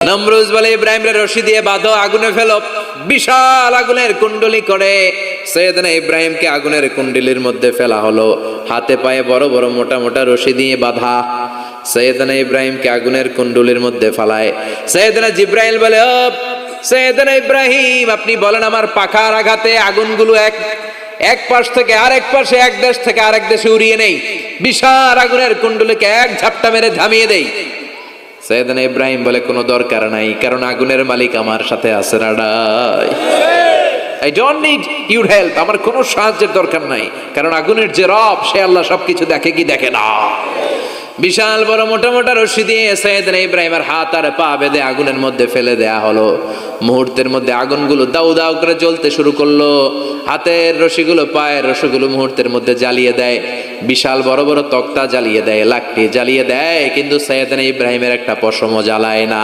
নমরুজ বলে ইব্রাহিমের রশি দিয়ে বাঁধো, আগুনে ফেলো। বিশাল আগুনের কুণ্ডলি করে সৈয়দনা ইব্রাহিমকে আগুনের কুণ্ডলির মধ্যে ফেলা হলো। হাতে পায়ে বড় বড় মোটা মোটা রশি দিয়ে বাঁধা সৈয়দনা ইব্রাহিমকে আগুনের কুণ্ডলির মধ্যে ফালায়। সৈয়দনা জিব্রাইল বলে, ও সৈয়দনা ইব্রাহিম, আপনি বলেন আমার পাখার আঘাতে আগুনগুলো এক পাশ থেকে আরেক পাশে, এক দেশ থেকে আরেক দেশে উড়িয়ে নেই, বিশাল আগুনের কুণ্ডলিকে এক ঝাপটা মেরে থামিয়ে দেই। সৈয়দনা ইব্রাহিম বলে, কোনো দরকার নাই, কারণ আগুনের মালিক আমার সাথে আছে। রাডাই, I don't need your help, আমার কোনো সাহায্যের দরকার নাই, কারণ আগুনের যে রব সে আল্লাহ সবকিছু দেখে কি দেখে না। বিশাল বড় মোটা মোটা রশি দিয়ে সৈয়দনা ইব্রাহিমের হাত আর পা বেঁধে আগুনের মধ্যে ফেলে দেয়া হলো। মুহূর্তের মধ্যে আগুনগুলো দাউ দাউ করে জ্বলতে শুরু করলো। হাতের রশিগুলো পায়ের রশিগুলো মুহূর্তের মধ্যে জ্বালিয়ে দেয়। বিশাল বড় বড় তক্তা জ্বালিয়ে দেয়, লাকড়ি জ্বালিয়ে দেয়, কিন্তু সৈয়দনা ইব্রাহিমের একটা পশমও জ্বালায় না।